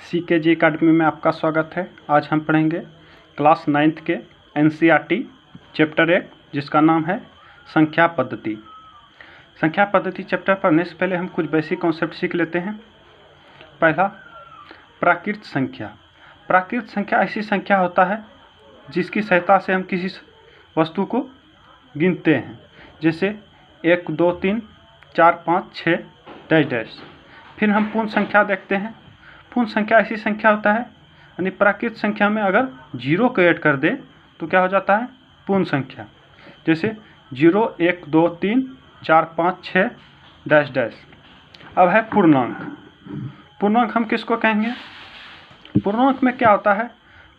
CKG academy में आपका स्वागत है। आज हम पढ़ेंगे क्लास 9th के NCERT चैप्टर 1 जिसका नाम है संख्या पद्धति। संख्या पद्धति चैप्टर पढ़ने से पहले हम कुछ बेसिक कॉन्सेप्ट सीख लेते हैं। पहला, प्राकृत संख्या। प्राकृत संख्या ऐसी संख्या होता है जिसकी सहायता से हम किसी वस्तु को गिनते हैं, जैसे 1 2 3 4 5 6 डैश डैश। फिर हम पूर्ण संख्या देखते हैं। पूर्ण संख्या ऐसी संख्या होता है यानी प्राकृत संख्या में अगर 0 को ऐड कर दे तो क्या हो जाता है, पूर्ण संख्या। जैसे 0 1 2 3 4 5 6 डैश डैश। अब है पूर्णांक। पूर्णांक हम किसको कहेंगे? पूर्णांक में क्या होता है,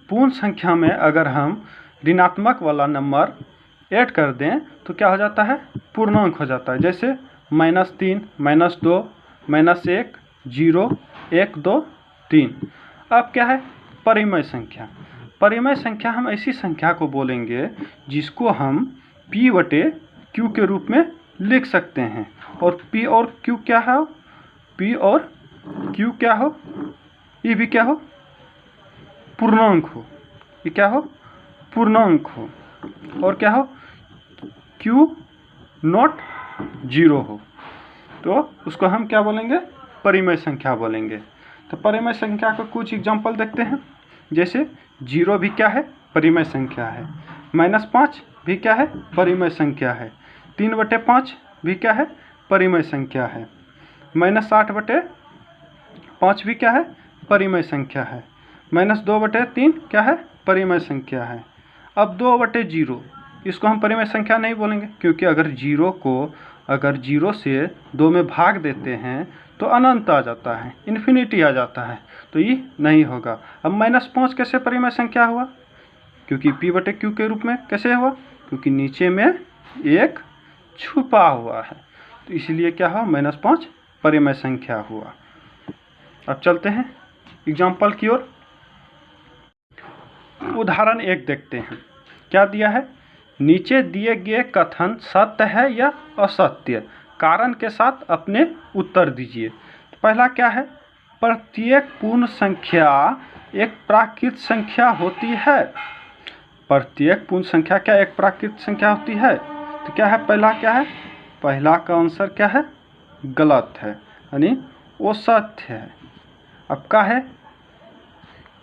पूर्ण संख्या में अगर हम ऋणात्मक वाला नंबर ऐड कर दें तो क्या हो जाता है, पूर्णांक हो जाता है। जैसे -3 -2 -1 0 1 2 3। अब क्या है, परिमेय संख्या। परिमेय संख्या हम ऐसी संख्या को बोलेंगे जिसको हम P/Q के रूप में लिख सकते हैं। और P और Q क्या है, P और Q क्या हो, ये भी क्या हो, पूर्णांक हो। ये क्या हो, पूर्णांक हो। और क्या हो, Q नॉट 0 हो, तो उसको हम क्या बोलेंगे, परिमेय संख्या बोलेंगे। तो परिमेय संख्या का कुछ एग्जांपल देखते हैं। जैसे 0 भी क्या है, परिमेय संख्या है। -5 भी क्या है, परिमेय संख्या है। 3/5 भी क्या है, परिमेय संख्या है। -8/5 भी क्या है, परिमेय संख्या है। -2/3 क्या है, परिमेय संख्या है। अब 2/0 इसको हम परिमेय संख्या नहीं बोलेंगे, क्योंकि अगर 0 से 2 में भाग देते हैं तो अनंत आ जाता है, इन्फिनिटी आ जाता है, तो ये नहीं होगा। अब -5 कैसे परिमेय संख्या हुआ, क्योंकि P/Q के रूप में कैसे हुआ, क्योंकि नीचे में एक छुपा हुआ है, तो इसलिए क्या हुआ, -5 परिमेय संख्या हुआ। अब चलते हैं एग्जाम्पल की ओर। उदाहरण 1 देखते हैं। क्या दिया है, नीचे दिए गए कथन सत्य है या असत्य, कारण के साथ अपने उत्तर दीजिए। तो पहला क्या है, प्रत्येक पूर्ण संख्या एक प्राकृत संख्या होती है। प्रत्येक पूर्ण संख्या क्या एक प्राकृत संख्या होती है? तो क्या है, पहला क्या है, पहला का आंसर क्या है, गलत है, यानी वो सत्य है। अब क्या है,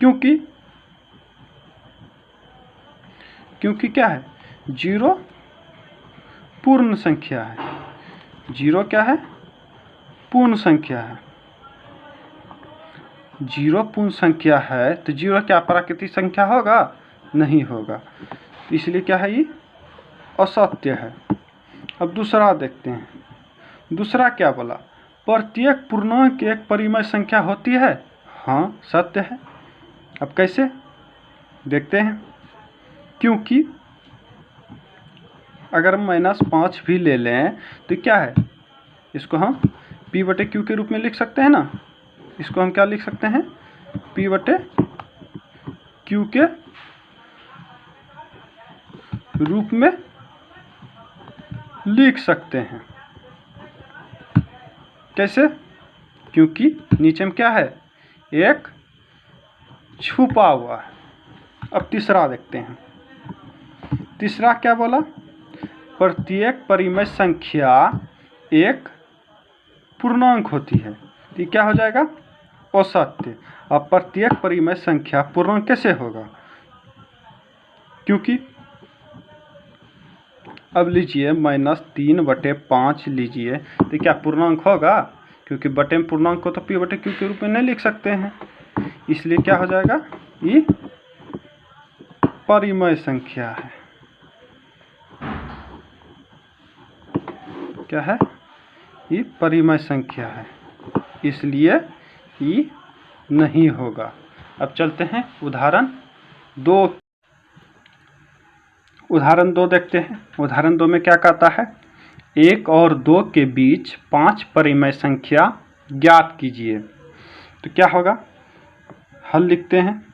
क्योंकि क्या है, 0 पूर्ण संख्या है। 0 क्या है, पूर्ण संख्या है। 0 पूर्ण संख्या है तो 0 क्या प्राकृतिक संख्या होगा, नहीं होगा, इसलिए क्या है, ये असत्य है। अब दूसरा देखते हैं। दूसरा क्या बोला, प्रत्येक पूर्णांक एक परिमेय संख्या होती है। हाँ, सत्य है। अब कैसे देखते हैं, क्योंकि अगर हम -5 भी ले लें तो क्या है, इसको हम P/Q के रूप में लिख सकते हैं ना। इसको हम क्या लिख सकते हैं, P/Q के रूप में लिख सकते हैं। कैसे, क्योंकि नीचे में क्या है, एक छुपा हुआ है। अब तीसरा देखते हैं। तीसरा क्या बोला, प्रत्येक परिमेय संख्या एक पूर्णांक होती है। तो क्या हो जाएगा, असत्य। अब प्रत्येक परिमेय संख्या पूर्णांक कैसे होगा, क्योंकि अब लीजिए -3/5 लीजिए, तो क्या पूर्णांक होगा, क्योंकि बटे में पूर्णांक को तो P/Q के रूप में नहीं लिख सकते हैं, इसलिए क्या हो जाएगा, ये परिमेय संख्या है। क्या है, ये परिमेय संख्या है, इसलिए ये नहीं होगा। अब चलते हैं उदाहरण 2। उदाहरण 2 देखते हैं। उदाहरण 2 में क्या कहता है, 1 और 2 के बीच 5 परिमेय संख्या ज्ञात कीजिए। तो क्या होगा, हल लिखते हैं।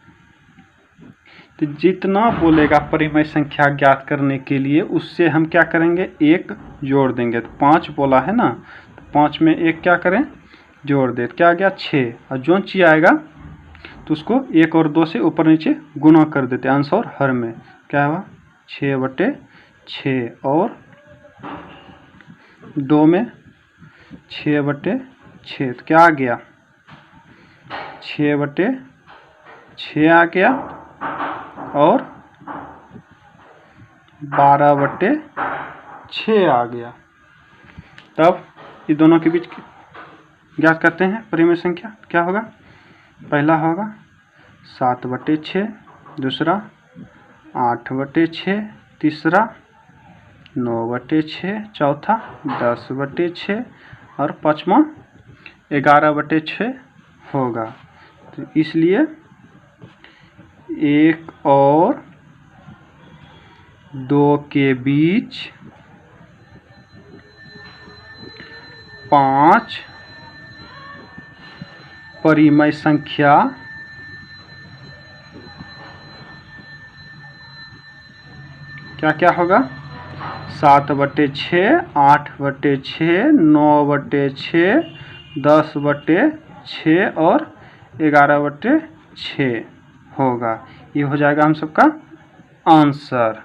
तो जितना बोलेगा परिमेय संख्या ज्ञात करने के लिए, उससे हम क्या करेंगे, 1 जोड़ देंगे। तो 5 बोला है ना, तो 5 में 1 क्या करें, जोड़ दे। क्या आ गया, 6। और जो चीज आएगा तो उसको 1 और 2 से ऊपर नीचे गुना कर देते हैं अंश और हर में। क्या हुआ 6/6 और 2 में 6/6, तो क्या आ गया 6/6 आ गया और 12/6 आ गया। तब ये दोनों के बीच ज्ञात करते हैं परिमेय संख्या। क्या होगा, पहला होगा 7/6, दूसरा 8/6, तीसरा 9/6, चौथा 10/6 और पाँचवा 11/6 होगा। तो इसलिए 1 और 2 के बीच 5 परिमेय संख्या क्या क्या होगा 7/6, 8/6, 9/6, 10/6 और 11/6 होगा। ये हो जाएगा हम सबका आंसर।